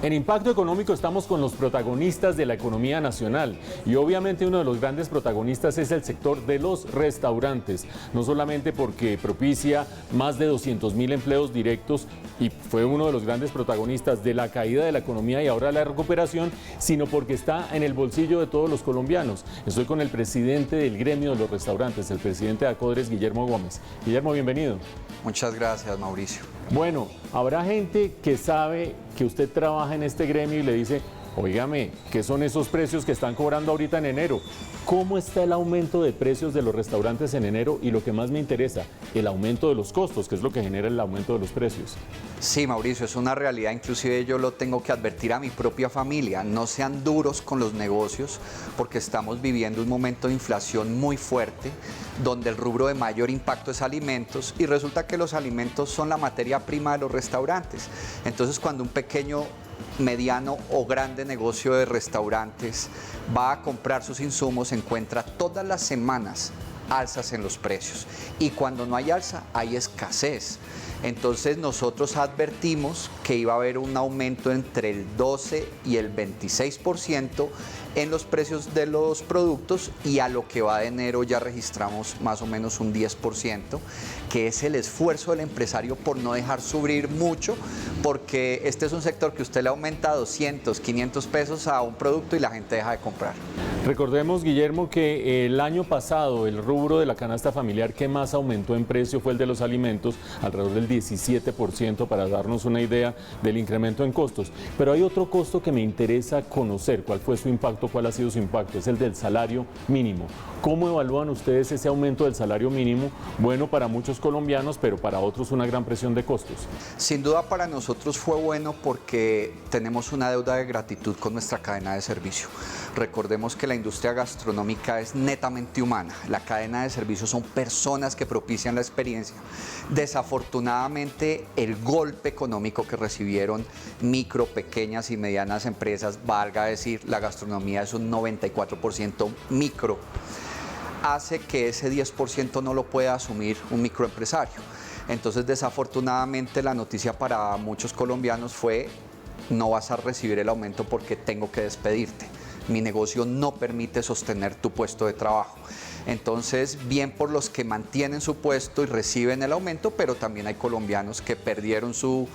En Impacto Económico estamos con los protagonistas de la economía nacional y obviamente uno de los grandes protagonistas es el sector de los restaurantes, no solamente porque propicia más de 200.000 empleos directos y fue uno de los grandes protagonistas de la caída de la economía y ahora la recuperación, sino porque está en el bolsillo de todos los colombianos. Estoy con el presidente del gremio de los restaurantes, el presidente de Acodres, Guillermo Gómez. Guillermo, bienvenido. Muchas gracias, Mauricio. Bueno, habrá gente que sabe que usted trabaja en este gremio y le dice, óigame, ¿qué son esos precios que están cobrando ahorita en enero? ¿Cómo está el aumento de precios de los restaurantes en enero? Y lo que más me interesa, el aumento de los costos, que es lo que genera el aumento de los precios. Sí, Mauricio, es una realidad, inclusive yo lo tengo que advertir a mi propia familia, no sean duros con los negocios porque estamos viviendo un momento de inflación muy fuerte, donde el rubro de mayor impacto es alimentos y resulta que los alimentos son la materia prima de los restaurantes. Entonces, cuando un pequeño, mediano o grande negocio de restaurantes va a comprar sus insumos, encuentra todas las semanas alzas en los precios y cuando no hay alza hay escasez. Entonces nosotros advertimos que iba a haber un aumento entre el 12 y el 26% en los precios de los productos y a lo que va de enero ya registramos más o menos un 10%, que es el esfuerzo del empresario por no dejar subir mucho, porque este es un sector que usted le aumenta 200, 500 pesos a un producto y la gente deja de comprar. Recordemos, Guillermo, que el año pasado el rubro de la canasta familiar que más aumentó en precio fue el de los alimentos, alrededor del 17%, para darnos una idea del incremento en costos. Pero hay otro costo que me interesa conocer, cuál fue su impacto, cuál ha sido su impacto, es el del salario mínimo. ¿Cómo evalúan ustedes ese aumento del salario mínimo? Bueno, para muchos colombianos, pero para otros una gran presión de costos. Sin duda para nosotros fue bueno porque tenemos una deuda de gratitud con nuestra cadena de servicio. Recordemos que la industria gastronómica es netamente humana. La cadena de servicio son personas que propician la experiencia. Desafortunadamente, el golpe económico que recibieron micro, pequeñas y medianas empresas, valga decir, la gastronomía es un 94% micro, hace que ese 10% no lo pueda asumir un microempresario. Entonces, desafortunadamente, la noticia para muchos colombianos fue: no vas a recibir el aumento porque tengo que despedirte. Mi negocio no permite sostener tu puesto de trabajo. Entonces, bien por los que mantienen su puesto y reciben el aumento, pero también hay colombianos que perdieron su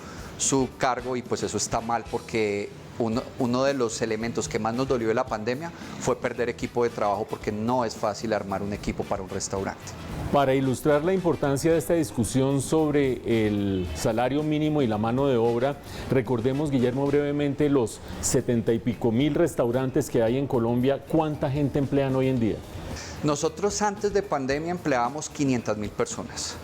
cargo y pues eso está mal porque uno de los elementos que más nos dolió de la pandemia fue perder equipo de trabajo porque no es fácil armar un equipo para un restaurante. Para ilustrar la importancia de esta discusión sobre el salario mínimo y la mano de obra, recordemos, Guillermo, brevemente los 70 y pico mil restaurantes que hay en Colombia. ¿Cuánta gente emplean hoy en día? Nosotros antes de pandemia empleábamos 500.000 personas.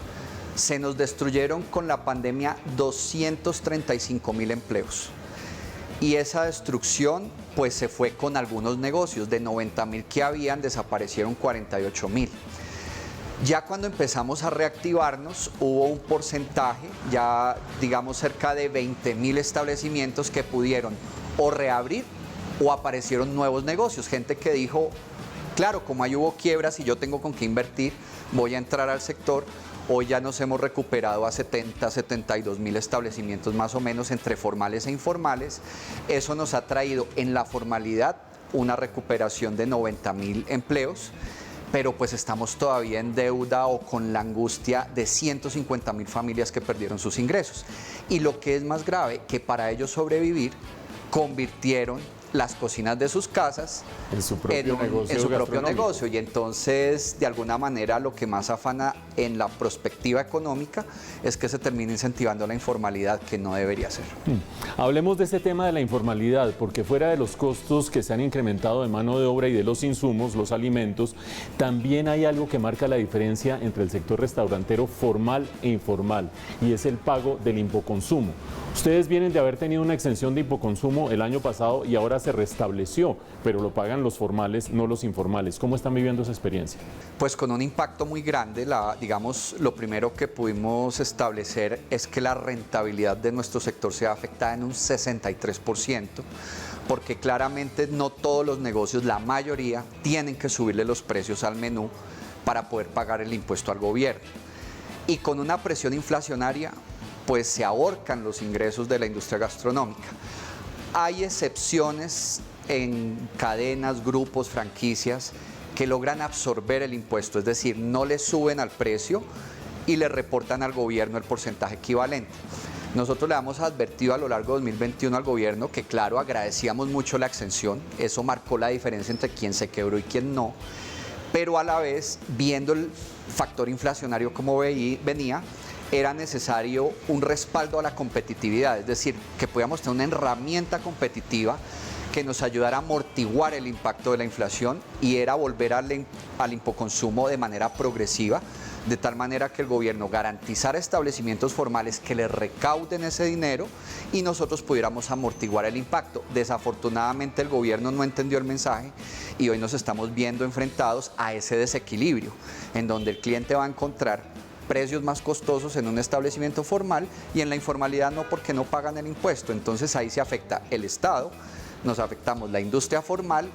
Se nos destruyeron con la pandemia 235.000 empleos. Y esa destrucción pues se fue con algunos negocios. De 90.000 que habían, desaparecieron 48.000. Ya cuando empezamos a reactivarnos, hubo un porcentaje, ya digamos cerca de 20.000 establecimientos que pudieron o reabrir o aparecieron nuevos negocios. Gente que dijo, claro, como ahí hubo quiebras y yo tengo con qué invertir, voy a entrar al sector. Hoy ya nos hemos recuperado a 70, 72.000 establecimientos más o menos entre formales e informales. Eso nos ha traído en la formalidad una recuperación de 90.000 empleos. Pero pues estamos todavía en deuda o con la angustia de 150.000 familias que perdieron sus ingresos. Y lo que es más grave, que para ellos sobrevivir, convirtieron las cocinas de sus casas en su propio negocio. Y entonces, de alguna manera, lo que más afana en la perspectiva económica es que se termine incentivando la informalidad, que no debería ser. Hablemos de ese tema de la informalidad, porque fuera de los costos que se han incrementado de mano de obra y de los insumos, los alimentos, también hay algo que marca la diferencia entre el sector restaurantero formal e informal, y es el pago del impoconsumo. Ustedes vienen de haber tenido una exención de impoconsumo el año pasado y ahora se restableció, pero lo pagan los formales, no los informales. ¿Cómo están viviendo esa experiencia? Pues con un impacto muy grande. Digamos, lo primero que pudimos establecer es que la rentabilidad de nuestro sector se va afectada en un 63%, porque claramente no todos los negocios, la mayoría, tienen que subirle los precios al menú para poder pagar el impuesto al gobierno. Y con una presión inflacionaria, pues se ahorcan los ingresos de la industria gastronómica. Hay excepciones en cadenas, grupos, franquicias que logran absorber el impuesto, es decir, no le suben al precio y le reportan al gobierno el porcentaje equivalente. Nosotros le hemos advertido a lo largo de 2021 al gobierno que, claro, agradecíamos mucho la exención, eso marcó la diferencia entre quién se quebró y quién no, pero a la vez, viendo el factor inflacionario como venía, era necesario un respaldo a la competitividad, es decir, que podíamos tener una herramienta competitiva que nos ayudara a amortiguar el impacto de la inflación, y era volver al impoconsumo de manera progresiva, de tal manera que el gobierno garantizara establecimientos formales que le recauden ese dinero y nosotros pudiéramos amortiguar el impacto. Desafortunadamente el gobierno no entendió el mensaje y hoy nos estamos viendo enfrentados a ese desequilibrio, en donde el cliente va a encontrar precios más costosos en un establecimiento formal y en la informalidad no, porque no pagan el impuesto. Entonces ahí se afecta el Estado, nos afectamos la industria formal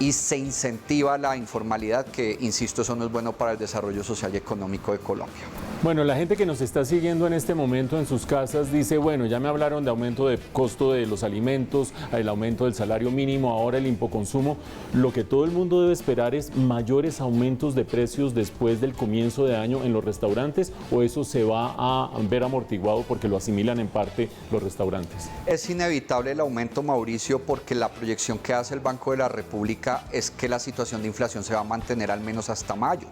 y se incentiva la informalidad, que, insisto, eso no es bueno para el desarrollo social y económico de Colombia. Bueno, la gente que nos está siguiendo en este momento en sus casas dice, bueno, ya me hablaron de aumento de costo de los alimentos, el aumento del salario mínimo, ahora el impoconsumo. Lo que todo el mundo debe esperar es mayores aumentos de precios después del comienzo de año en los restaurantes, ¿o eso se va a ver amortiguado porque lo asimilan en parte los restaurantes? Es inevitable el aumento, Mauricio, porque la proyección que hace el Banco de la República es que la situación de inflación se va a mantener al menos hasta mayo.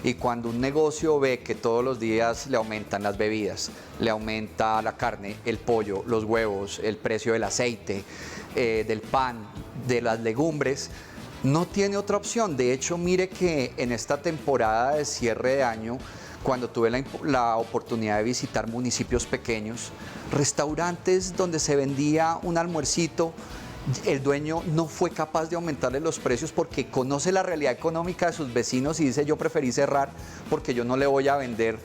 Y cuando un negocio ve que todos los días le aumentan las bebidas, le aumenta la carne, el pollo, los huevos, el precio del aceite, del pan, de las legumbres, no tiene otra opción. De hecho, mire que en esta temporada de cierre de año, cuando tuve la oportunidad de visitar municipios pequeños, restaurantes donde se vendía un almuercito, el dueño no fue capaz de aumentarle los precios porque conoce la realidad económica de sus vecinos y dice: yo preferí cerrar porque yo no le voy a vender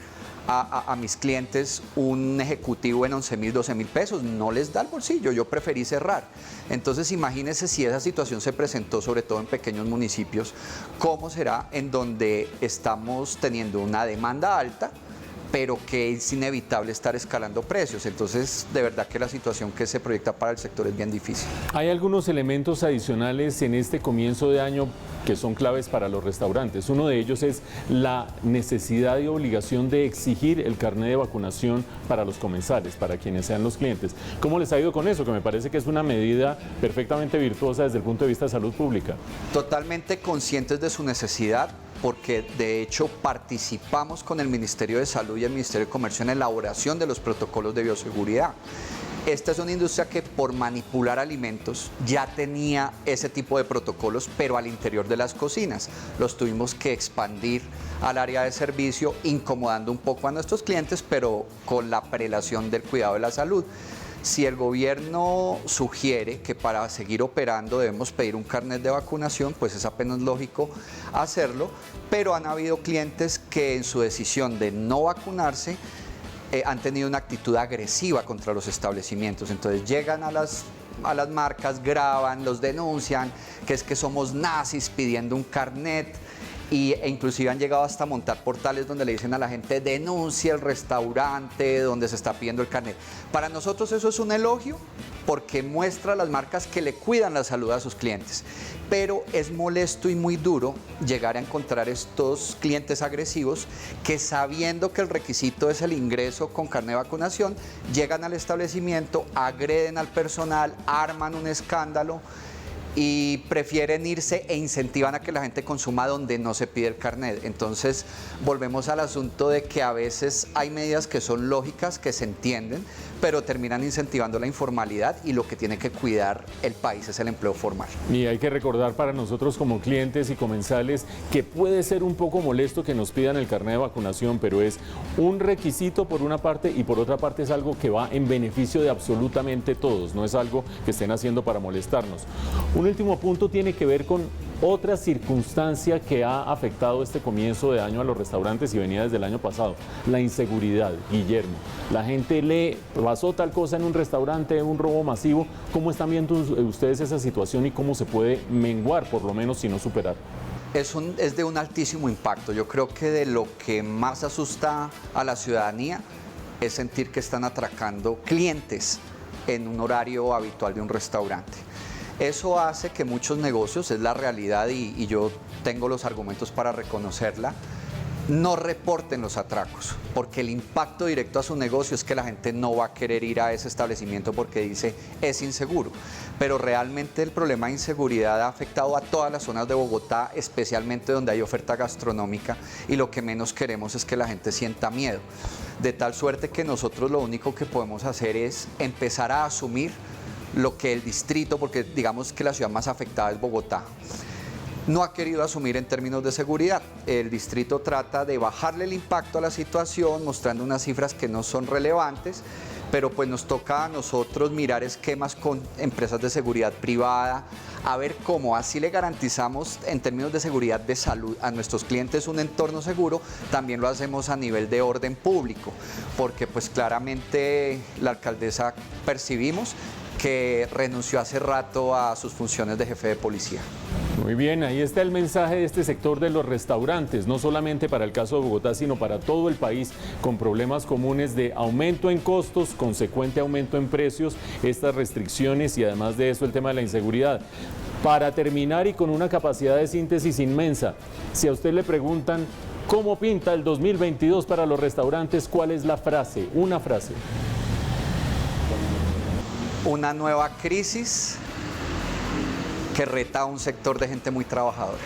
a mis clientes un ejecutivo en 11.000, 12.000 pesos, no les da el bolsillo, yo preferí cerrar. Entonces imagínense, si esa situación se presentó sobre todo en pequeños municipios, ¿cómo será en donde estamos teniendo una demanda alta, pero que es inevitable estar escalando precios? Entonces, de verdad que la situación que se proyecta para el sector es bien difícil. Hay algunos elementos adicionales en este comienzo de año que son claves para los restaurantes. Uno de ellos es la necesidad y obligación de exigir el carnet de vacunación para los comensales, para quienes sean los clientes. ¿Cómo les ha ido con eso? Que me parece que es una medida perfectamente virtuosa desde el punto de vista de salud pública. Totalmente conscientes de su necesidad, porque de hecho participamos con el Ministerio de Salud y el Ministerio de Comercio en la elaboración de los protocolos de bioseguridad. Esta es una industria que, por manipular alimentos, ya tenía ese tipo de protocolos, pero al interior de las cocinas. Los tuvimos que expandir al área de servicio, incomodando un poco a nuestros clientes, pero con la prelación del cuidado de la salud. Si el gobierno sugiere que para seguir operando debemos pedir un carnet de vacunación, pues es apenas lógico hacerlo, pero han habido clientes que en su decisión de no vacunarse han tenido una actitud agresiva contra los establecimientos. Entonces llegan a las marcas, graban, los denuncian, que es que somos nazis pidiendo un carnet. E inclusive han llegado hasta montar portales donde le dicen a la gente: denuncia el restaurante donde se está pidiendo el carnet. Para nosotros eso es un elogio, porque muestra a las marcas que le cuidan la salud a sus clientes. Pero es molesto y muy duro llegar a encontrar estos clientes agresivos que, sabiendo que el requisito es el ingreso con carnet de vacunación, llegan al establecimiento, agreden al personal, arman un escándalo y prefieren irse e incentivan a que la gente consuma donde no se pide el carnet. Entonces volvemos al asunto de que a veces hay medidas que son lógicas, que se entienden, pero terminan incentivando la informalidad, y lo que tiene que cuidar el país es el empleo formal. Y hay que recordar para nosotros como clientes y comensales que puede ser un poco molesto que nos pidan el carnet de vacunación, pero es un requisito por una parte, y por otra parte es algo que va en beneficio de absolutamente todos, no es algo que estén haciendo para molestarnos. Un último punto tiene que ver con otra circunstancia que ha afectado este comienzo de año a los restaurantes y venía desde el año pasado: la inseguridad. Guillermo, la gente le pasó tal cosa en un restaurante, un robo masivo. ¿Cómo están viendo ustedes esa situación y cómo se puede menguar, por lo menos, si no superar? Es de un altísimo impacto. Yo creo que de lo que más asusta a la ciudadanía es sentir que están atracando clientes en un horario habitual de un restaurante. Eso hace que muchos negocios, es la realidad y yo tengo los argumentos para reconocerla, no reporten los atracos, porque el impacto directo a su negocio es que la gente no va a querer ir a ese establecimiento porque dice es inseguro. Pero realmente el problema de inseguridad ha afectado a todas las zonas de Bogotá, especialmente donde hay oferta gastronómica, y lo que menos queremos es que la gente sienta miedo. De tal suerte que nosotros lo único que podemos hacer es empezar a asumir lo que el distrito, porque digamos que la ciudad más afectada es Bogotá, no ha querido asumir en términos de seguridad. El distrito trata de bajarle el impacto a la situación, mostrando unas cifras que no son relevantes, pero pues nos toca a nosotros mirar esquemas con empresas de seguridad privada, a ver cómo así le garantizamos en términos de seguridad de salud a nuestros clientes un entorno seguro, también lo hacemos a nivel de orden público, porque pues claramente la alcaldesa percibimos que renunció hace rato a sus funciones de jefe de policía. Muy bien, ahí está el mensaje de este sector de los restaurantes, no solamente para el caso de Bogotá, sino para todo el país, con problemas comunes de aumento en costos, consecuente aumento en precios, estas restricciones y además de eso el tema de la inseguridad. Para terminar y con una capacidad de síntesis inmensa, si a usted le preguntan cómo pinta el 2022 para los restaurantes, ¿cuál es la frase? Una frase. Una nueva crisis que reta a un sector de gente muy trabajadora.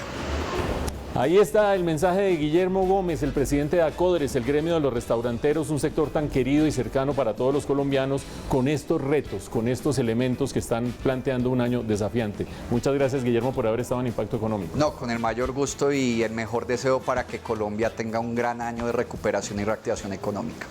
Ahí está el mensaje de Guillermo Gómez, el presidente de ACODRES, el gremio de los restauranteros, un sector tan querido y cercano para todos los colombianos, con estos retos, con estos elementos que están planteando un año desafiante. Muchas gracias, Guillermo, por haber estado en Impacto Económico. No, con el mayor gusto y el mejor deseo para que Colombia tenga un gran año de recuperación y reactivación económica.